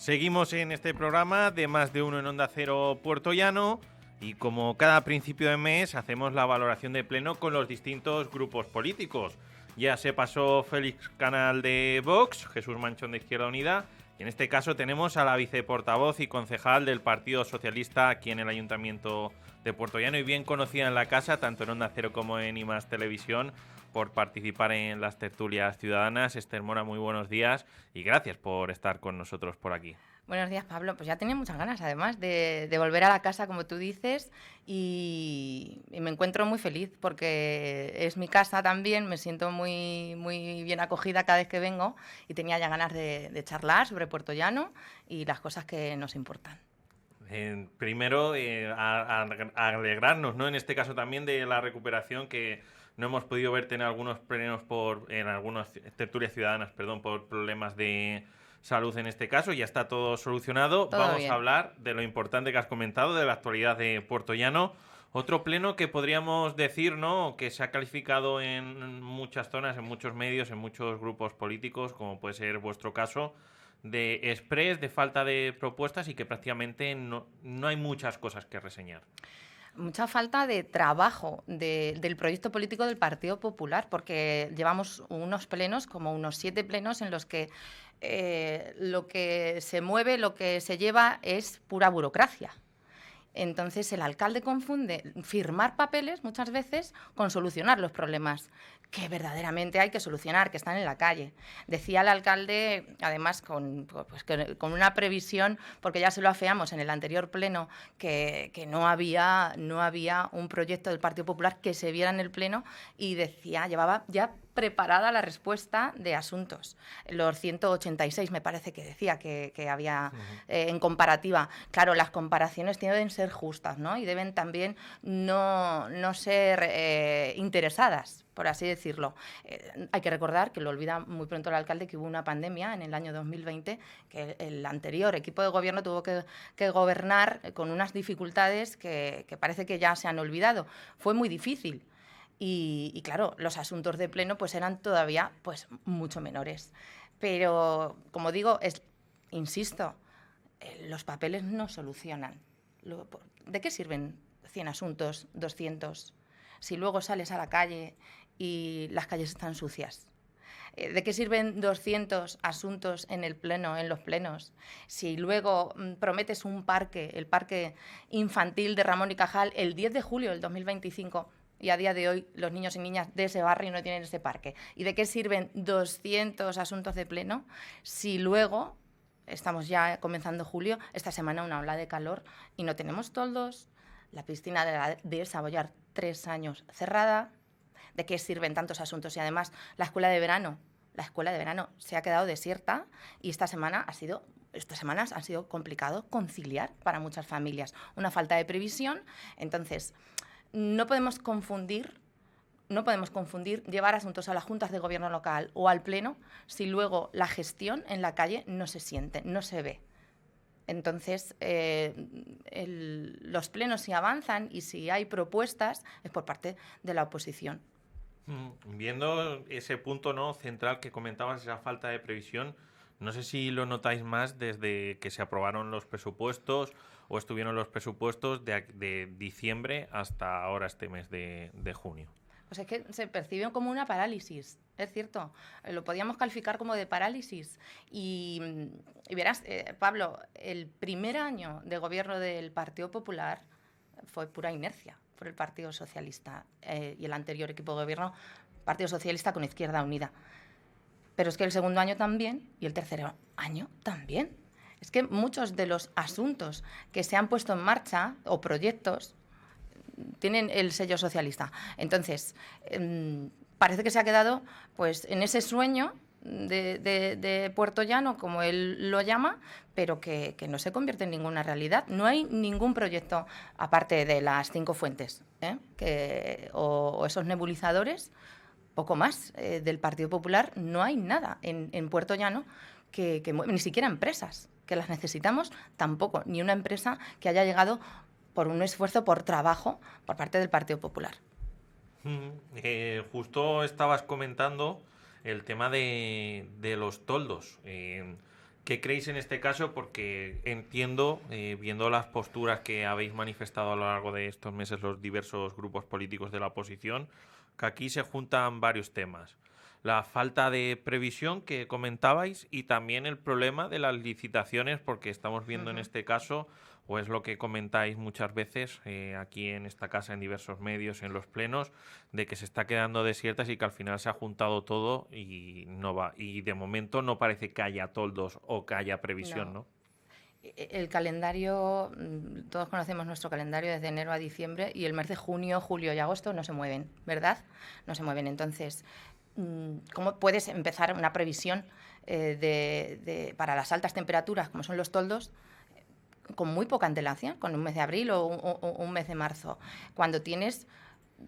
Seguimos en este programa de Más de Uno en Onda Cero Puertollano y como cada principio de mes hacemos la valoración de pleno con los distintos grupos políticos. Ya se pasó Félix Canal de Vox, Jesús Manchón de Izquierda Unida y en este caso tenemos a la viceportavoz y concejal del Partido Socialista aquí en el Ayuntamiento de Puertollano y bien conocida en la casa, tanto en Onda Cero como en I+ Televisión, por participar en las tertulias ciudadanas. Esther Mora, muy buenos días y gracias por estar con nosotros por aquí. Buenos días, Pablo. Pues ya tenía muchas ganas, además, de volver a la casa, como tú dices, y me encuentro muy feliz porque es mi casa también, me siento muy, muy bien acogida cada vez que vengo y tenía ya ganas de charlar sobre Puertollano y las cosas que nos importan. Primero, a alegrarnos, ¿no? En este caso también de la recuperación que no hemos podido verte en algunos plenos en algunas tertulias ciudadanas, perdón, por problemas de salud en este caso. Ya está todo solucionado. Todo Vamos bien. a hablar de lo importante que has comentado, de la actualidad de Puertollano. Otro pleno que podríamos decir, ¿no?, que se ha calificado en muchas zonas, en muchos medios, en muchos grupos políticos, como puede ser vuestro caso, de express, de falta de propuestas y que prácticamente no hay muchas cosas que reseñar. Mucha falta de trabajo del proyecto político del Partido Popular, porque llevamos unos plenos, como unos 7 plenos, en los que lo que se mueve, lo que se lleva es pura burocracia. Entonces el alcalde confunde firmar papeles muchas veces con solucionar los problemas que verdaderamente hay que solucionar, que están en la calle. Decía el alcalde, además con una previsión, porque ya se lo afeamos en el anterior pleno, que no había un proyecto del Partido Popular que se viera en el pleno, y decía, llevaba ya preparada la respuesta de asuntos. Los 186 me parece que decía que había en comparativa. Claro, las comparaciones deben ser justas, ¿no? Y deben también no ser interesadas, por así decirlo. Hay que recordar, que lo olvida muy pronto el alcalde, que hubo una pandemia en el año 2020, que el anterior equipo de gobierno tuvo que gobernar con unas dificultades que parece que ya se han olvidado. Fue muy difícil. Y claro, los asuntos de pleno pues eran todavía pues mucho menores. Pero, como digo, insisto, los papeles no solucionan. ¿De qué sirven 100 asuntos, 200, si luego sales a la calle y las calles están sucias? ¿De qué sirven 200 asuntos en el pleno, en los plenos, si luego prometes un parque, el parque infantil de Ramón y Cajal, el 10 de julio del 2025, y a día de hoy los niños y niñas de ese barrio no tienen ese parque? ¿Y de qué sirven 200 asuntos de pleno si luego, estamos ya comenzando julio, esta semana una ola de calor y no tenemos toldos, la piscina de Sabollar 3 años cerrada? ¿De qué sirven tantos asuntos? Y además la escuela de verano se ha quedado desierta y estas semanas ha sido complicado conciliar para muchas familias. Una falta de previsión. Entonces, no podemos confundir llevar asuntos a las juntas de gobierno local o al pleno si luego la gestión en la calle no se siente, no se ve. Entonces, los plenos, si avanzan y si hay propuestas, es por parte de la oposición. Viendo ese punto, ¿no?, central que comentabas, esa falta de previsión, no sé si lo notáis más desde que se aprobaron los presupuestos o estuvieron los presupuestos de diciembre hasta ahora, este mes de junio. Pues es que se percibe como una parálisis, es cierto, lo podíamos calificar como de parálisis. Y verás, Pablo, el primer año de gobierno del Partido Popular fue pura inercia por el Partido Socialista y el anterior equipo de gobierno, Partido Socialista con Izquierda Unida. Pero es que el segundo año también y el tercer año también. Es que muchos de los asuntos que se han puesto en marcha o proyectos tienen el sello socialista. Entonces, parece que se ha quedado pues en ese sueño de Puertollano, como él lo llama, pero que no se convierte en ninguna realidad. No hay ningún proyecto, aparte de las 5 fuentes, o esos nebulizadores, poco más, del Partido Popular. No hay nada en Puertollano que ni siquiera empresas, que las necesitamos, tampoco, ni una empresa que haya llegado por un esfuerzo, por trabajo, por parte del Partido Popular. Justo estabas comentando el tema de los toldos. ¿Qué ¿Qué creéis en este caso? Porque entiendo, viendo las posturas que habéis manifestado a lo largo de estos meses los diversos grupos políticos de la oposición, que aquí se juntan varios temas. La falta de previsión que comentabais y también el problema de las licitaciones, porque estamos viendo en este caso, o es lo que comentáis muchas veces aquí en esta casa, en diversos medios, en los plenos, de que se está quedando desiertas y que al final se ha juntado todo y no va. Y de momento no parece que haya toldos o que haya previsión, No. ¿no? El calendario, todos conocemos nuestro calendario desde enero a diciembre y el mes de junio, julio y agosto no se mueven, ¿verdad? No se mueven. Entonces, ¿cómo puedes empezar una previsión para las altas temperaturas, como son los toldos, con muy poca antelación, con un mes de abril o un mes de marzo, cuando tienes,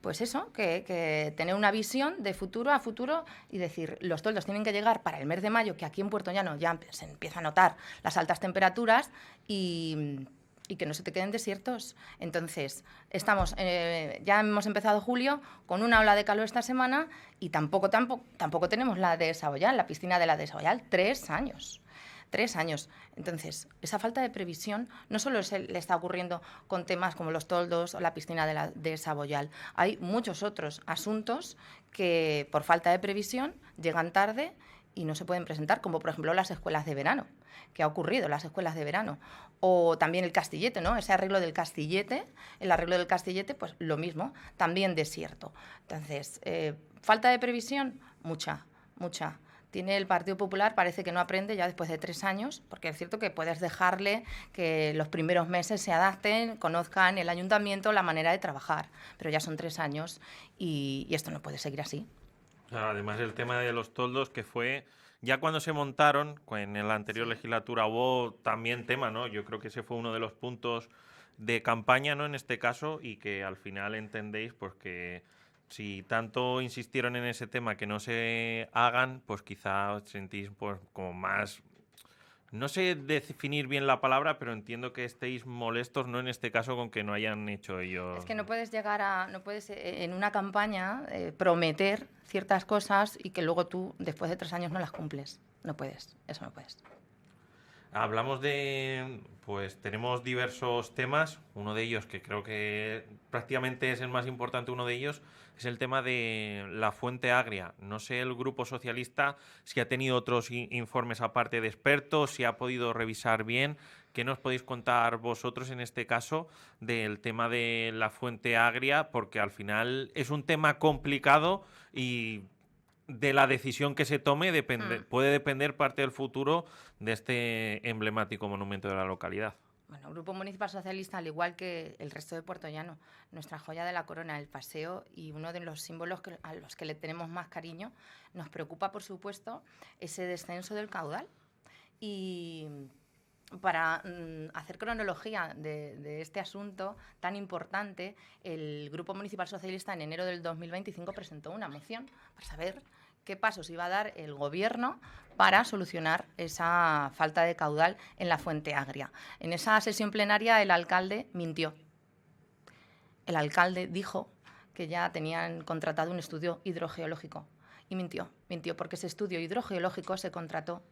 pues eso, que tener una visión de futuro a futuro y decir, los toldos tienen que llegar para el mes de mayo, que aquí en Puerto Llano ya se empieza a notar las altas temperaturas y que no se te queden desiertos. Entonces, ya hemos empezado julio con una ola de calor esta semana y tampoco tenemos la de Saboyal, la piscina de la de Saboyal, 3 años. 3 años. Entonces, esa falta de previsión no solo le está ocurriendo con temas como los toldos o la piscina de Saboyal. Hay muchos otros asuntos que, por falta de previsión, llegan tarde y no se pueden presentar, como por ejemplo las escuelas de verano, que ha ocurrido, las escuelas de verano. O también el Castillete, ¿no? Ese arreglo del Castillete, el arreglo del Castillete, pues lo mismo, también desierto. Entonces, falta de previsión, mucha. Tiene el Partido Popular, parece que no aprende ya después de 3 años, porque es cierto que puedes dejarle que los primeros meses se adapten, conozcan el ayuntamiento, la manera de trabajar, pero ya son 3 años y esto no puede seguir así. Claro, además el tema de los toldos, que fue ya cuando se montaron, en la anterior legislatura hubo también tema, ¿no? Yo creo que ese fue uno de los puntos de campaña, ¿no? En este caso, y que al final entendéis, pues que si tanto insistieron en ese tema que no se hagan, pues quizá os sentís pues como más... No sé definir bien la palabra, pero entiendo que estéis molestos, ¿no? En este caso con que no hayan hecho ellos... Es que no puedes en una campaña prometer ciertas cosas y que luego tú, después de 3 años, no las cumples. No puedes, eso no puedes. Hablamos pues tenemos diversos temas. Uno de ellos, que creo que prácticamente es el más importante, uno de ellos, es el tema de la fuente agria. No sé el Grupo Socialista si ha tenido otros informes aparte de expertos, si ha podido revisar bien. ¿Qué nos podéis contar vosotros en este caso del tema de la fuente agria? Porque al final es un tema complicado y de la decisión que se tome puede depender parte del futuro de este emblemático monumento de la localidad. Bueno, el Grupo Municipal Socialista, al igual que el resto de Puerto Llano, nuestra joya de la corona, el paseo y uno de los símbolos a los que le tenemos más cariño, nos preocupa, por supuesto, ese descenso del caudal. Y para hacer cronología de este asunto tan importante, el Grupo Municipal Socialista en enero del 2025 presentó una moción para saber qué pasos iba a dar el Gobierno para solucionar esa falta de caudal en la fuente agria. En esa sesión plenaria el alcalde mintió. El alcalde dijo que ya tenían contratado un estudio hidrogeológico y mintió porque ese estudio hidrogeológico se contrató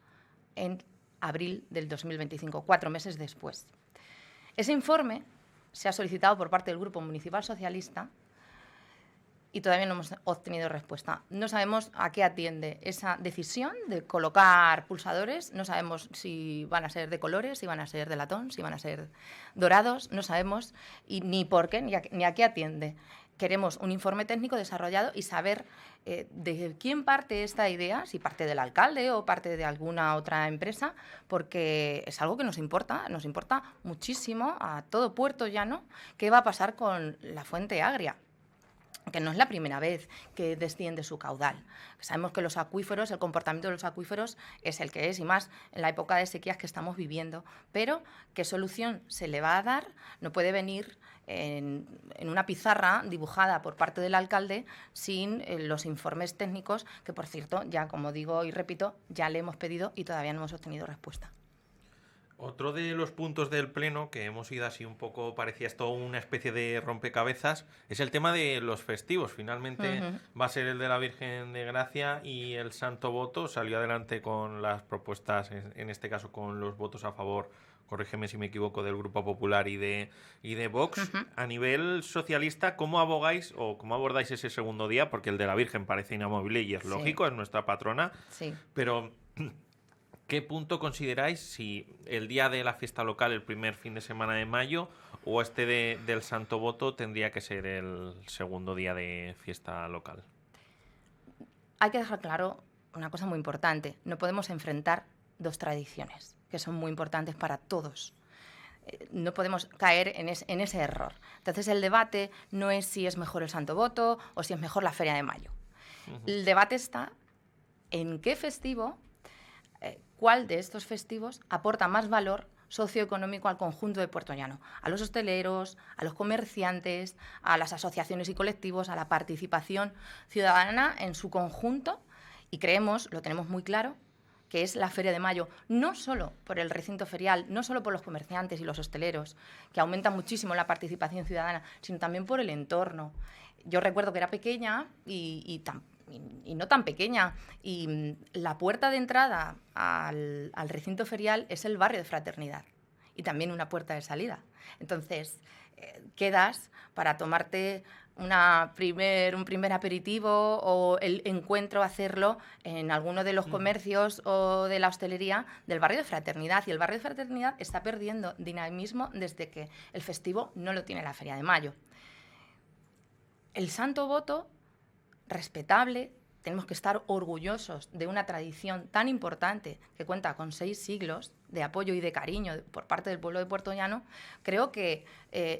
en abril del 2025, 4 meses después. Ese informe se ha solicitado por parte del Grupo Municipal Socialista y todavía no hemos obtenido respuesta. No sabemos a qué atiende esa decisión de colocar pulsadores, no sabemos si van a ser de colores, si van a ser de latón, si van a ser dorados, no sabemos ni por qué, ni a qué atiende. Queremos un informe técnico desarrollado y saber de quién parte esta idea, si parte del alcalde o parte de alguna otra empresa, porque es algo que nos importa muchísimo a todo Puerto Llano, qué va a pasar con la fuente agria, que no es la primera vez que desciende su caudal. Sabemos que los acuíferos, el comportamiento de los acuíferos es el que es, y más en la época de sequías que estamos viviendo. Pero, ¿qué solución se le va a dar? No puede venir en una pizarra dibujada por parte del alcalde sin los informes técnicos, que, por cierto, ya como digo y repito, ya le hemos pedido y todavía no hemos obtenido respuesta. Otro de los puntos del pleno que hemos ido así un poco, parecía esto una especie de rompecabezas, es el tema de los festivos. Finalmente Ujú. va a ser el de la Virgen de Gracia y el Santo Voto salió adelante con las propuestas, en este caso con los votos a favor, corrígeme si me equivoco, del Grupo Popular y de Vox. Ujú. A nivel socialista, ¿cómo abogáis o cómo abordáis ese segundo día? Porque el de la Virgen parece inamovible y es Sí, lógico, es nuestra patrona, sí. pero ¿qué punto consideráis si el día de la fiesta local, el primer fin de semana de mayo, o este del Santo Voto tendría que ser el segundo día de fiesta local? Hay que dejar claro una cosa muy importante. No podemos enfrentar dos tradiciones que son muy importantes para todos. No podemos caer en ese error. Entonces el debate no es si es mejor el Santo Voto o si es mejor la Feria de Mayo. Ujú. El debate está en qué festivo, cuál de estos festivos aporta más valor socioeconómico al conjunto de Puerto Llano, a los hosteleros, a los comerciantes, a las asociaciones y colectivos, a la participación ciudadana en su conjunto, y creemos, lo tenemos muy claro, que es la Feria de Mayo, no solo por el recinto ferial, no solo por los comerciantes y los hosteleros, que aumenta muchísimo la participación ciudadana, sino también por el entorno. Yo recuerdo que era pequeña y no tan pequeña, y la puerta de entrada al recinto ferial es el barrio de Fraternidad y también una puerta de salida. Entonces, quedas para tomarte un primer aperitivo o el encuentro, hacerlo en alguno de los Ujú. comercios o de la hostelería del barrio de Fraternidad. Y el barrio de Fraternidad está perdiendo dinamismo desde que el festivo no lo tiene la Feria de Mayo. El Santo Voto, respetable, tenemos que estar orgullosos de una tradición tan importante que cuenta con 6 siglos de apoyo y de cariño por parte del pueblo de Puerto Llano. Creo que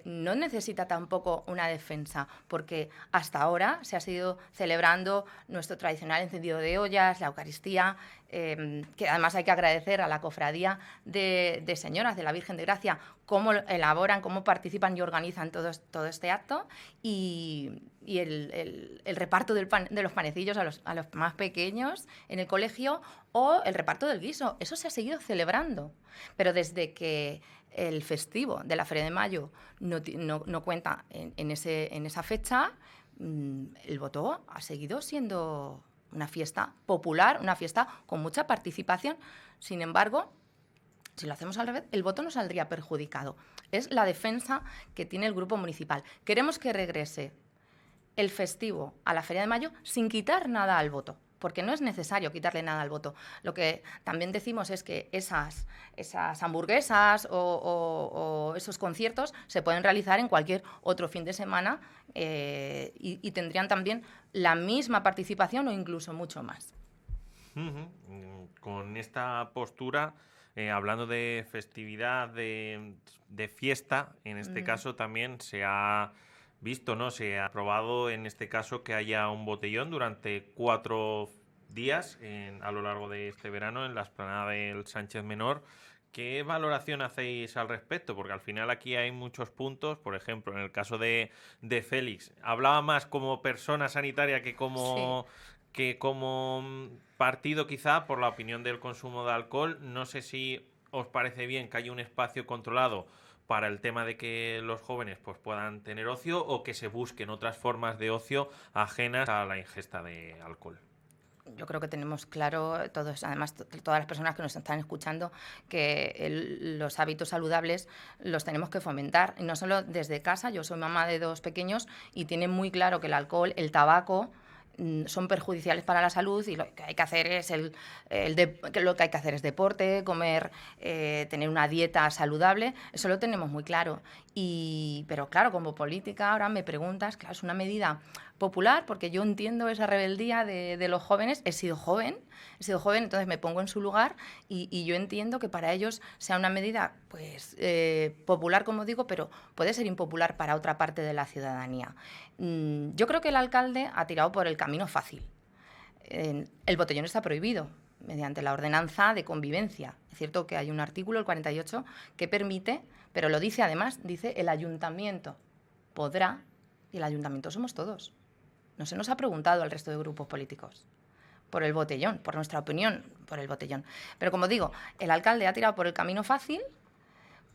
no necesita tampoco una defensa, porque hasta ahora se ha seguido celebrando nuestro tradicional encendido de ollas, la Eucaristía, que además hay que agradecer a la cofradía de señoras de la Virgen de Gracia cómo elaboran, cómo participan y organizan todo este acto, y el reparto de los panecillos a los más pequeños en el colegio, o el reparto del guiso. Eso se ha seguido celebrando. Pero desde que el festivo de la Feria de Mayo no cuenta en esa fecha, el voto ha seguido siendo una fiesta popular, una fiesta con mucha participación. Sin embargo, si lo hacemos al revés, el voto no saldría perjudicado. Es la defensa que tiene el grupo municipal. Queremos que regrese el festivo a la Feria de Mayo sin quitar nada al voto, porque no es necesario quitarle nada al voto. Lo que también decimos es que esas hamburguesas o esos conciertos se pueden realizar en cualquier otro fin de semana, y tendrían también la misma participación o incluso mucho más. Ujú. Con esta postura, hablando de festividad, de fiesta, en este Mm, caso también se ha visto, ¿no? Se ha aprobado en este caso que haya un botellón durante 4 días a lo largo de este verano en la explanada del Sánchez Menor. ¿Qué valoración hacéis al respecto? Porque al final aquí hay muchos puntos. Por ejemplo, en el caso de Félix, hablaba más como persona sanitaria sí. que como partido, quizá, por la opinión del consumo de alcohol. No sé si os parece bien que haya un espacio controlado para el tema de que los jóvenes pues puedan tener ocio o que se busquen otras formas de ocio ajenas a la ingesta de alcohol. Yo creo que tenemos claro todos, además todas las personas que nos están escuchando, que los hábitos saludables los tenemos que fomentar, y no solo desde casa. Yo soy mamá de 2 pequeños y tienen muy claro que el alcohol, el tabaco, son perjudiciales para la salud, y lo que hay que hacer es lo que hay que hacer es deporte, comer, tener una dieta saludable. Eso lo tenemos muy claro. Pero claro, como política ahora me preguntas, claro, es una medida popular, porque yo entiendo esa rebeldía de los jóvenes. He sido joven, entonces me pongo en su lugar, y yo entiendo que para ellos sea una medida pues popular, como digo, pero puede ser impopular para otra parte de la ciudadanía. Yo creo que el alcalde ha tirado por el camino fácil. El botellón está prohibido mediante la ordenanza de convivencia. Es cierto que hay un artículo, el 48, que permite, pero lo dice además, dice el ayuntamiento podrá, y el ayuntamiento somos todos. No se nos ha preguntado al resto de grupos políticos. por el botellón, por nuestra opinión, por el botellón. Pero como digo, el alcalde ha tirado por el camino fácil,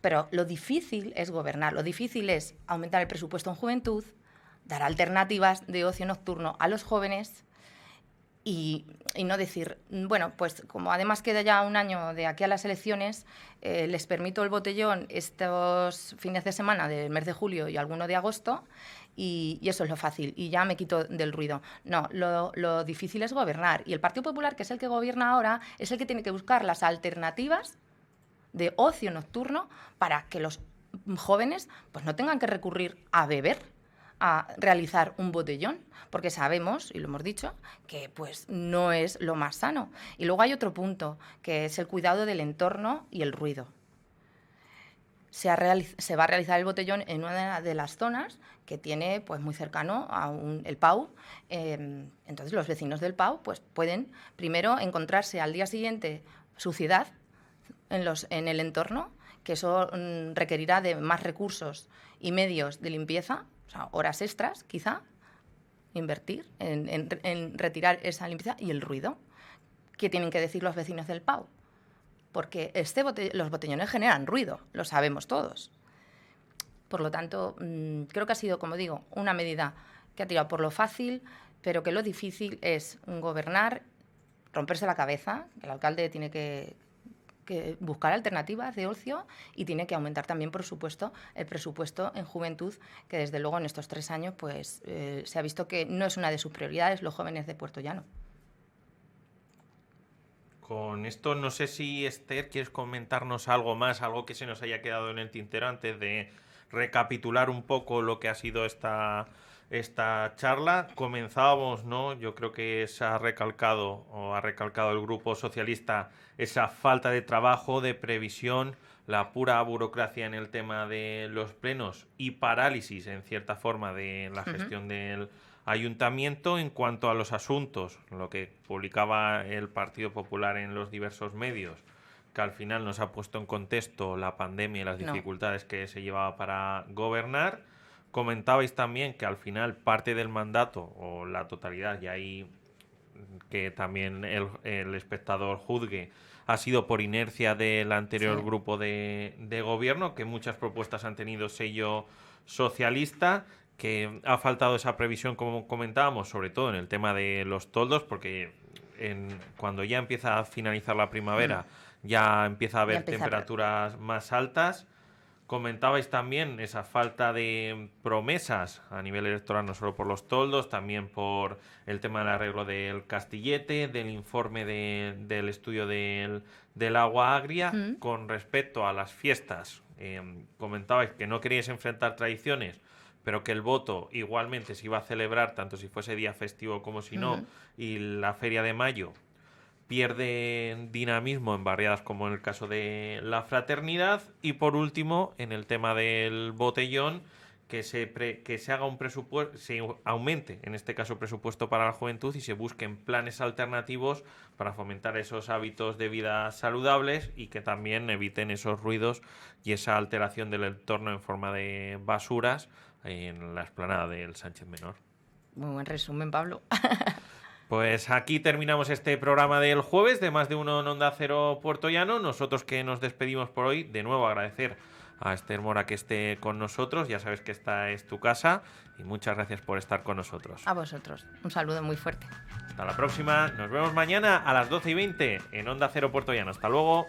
pero lo difícil es gobernar, lo difícil es aumentar el presupuesto en juventud, dar alternativas de ocio nocturno a los jóvenes y no decir, bueno, pues como además queda ya un año de aquí a las elecciones, les permito el botellón estos fines de semana del mes de julio y alguno de agosto y eso es lo fácil y ya me quito del ruido. No, lo difícil es gobernar y el Partido Popular, que es el que gobierna ahora, es el que tiene que buscar las alternativas de ocio nocturno para que los jóvenes pues no tengan que recurrir a beber, a realizar un botellón, porque sabemos, y lo hemos dicho, que pues no es lo más sano. Y luego hay otro punto, que es el cuidado del entorno y el ruido. Se va a realizar el botellón en una de las zonas que tiene pues muy cercano a el PAU. Entonces los vecinos del PAU pues pueden primero encontrarse al día siguiente suciedad en el entorno, que eso requerirá de más recursos y medios de limpieza, o sea, horas extras, quizá, invertir en retirar esa limpieza y el ruido. ¿Qué tienen que decir los vecinos del PAU? Porque los botellones generan ruido, lo sabemos todos. Por lo tanto, creo que ha sido, como digo, una medida que ha tirado por lo fácil, pero que lo difícil es gobernar, romperse la cabeza, que el alcalde tiene que buscar alternativas de ocio y tiene que aumentar también, por supuesto, el presupuesto en juventud, que desde luego en estos 3 años pues, se ha visto que no es una de sus prioridades los jóvenes de Puerto Llano. Con esto no sé si, Esther, quieres comentarnos algo más, algo que se nos haya quedado en el tintero antes de recapitular un poco lo que ha sido esta charla. Comenzábamos, ¿no? Yo creo que ha recalcado el Grupo Socialista esa falta de trabajo, de previsión, la pura burocracia en el tema de los plenos y parálisis, en cierta forma, de la gestión del ayuntamiento. En cuanto a los asuntos, lo que publicaba el Partido Popular en los diversos medios, que al final nos ha puesto en contexto la pandemia y las dificultades que se llevaba para gobernar. Comentabais también que al final parte del mandato, o la totalidad, y ahí que también el espectador juzgue, ha sido por inercia del anterior grupo de gobierno, que muchas propuestas han tenido sello socialista, que ha faltado esa previsión, como comentábamos, sobre todo en el tema de los toldos, porque cuando ya empieza a finalizar la primavera, ya empieza a haber temperaturas más altas. Comentabais también esa falta de promesas a nivel electoral, no solo por los toldos, también por el tema del arreglo del Castillete, del informe del estudio del agua agria. Con respecto a las fiestas, comentabais que no queríais enfrentar tradiciones, pero que el voto igualmente se iba a celebrar, tanto si fuese día festivo como si no, y la Feria de Mayo pierde dinamismo en barriadas como en el caso de la Fraternidad. Y por último, en el tema del botellón, que se haga un presupuesto, se aumente en este caso presupuesto para la juventud y se busquen planes alternativos para fomentar esos hábitos de vida saludables y que también eviten esos ruidos y esa alteración del entorno en forma de basuras en la explanada del Sánchez Menor. Muy buen resumen, Pablo. Pues aquí terminamos este programa del jueves de Más de Uno en Onda Cero Puerto Llano. Nosotros que nos despedimos por hoy, de nuevo agradecer a Esther Mora que esté con nosotros. Ya sabes que esta es tu casa y muchas gracias por estar con nosotros. A vosotros. Un saludo muy fuerte. Hasta la próxima. Nos vemos mañana a las 12:20 en Onda Cero Puerto Llano. Hasta luego.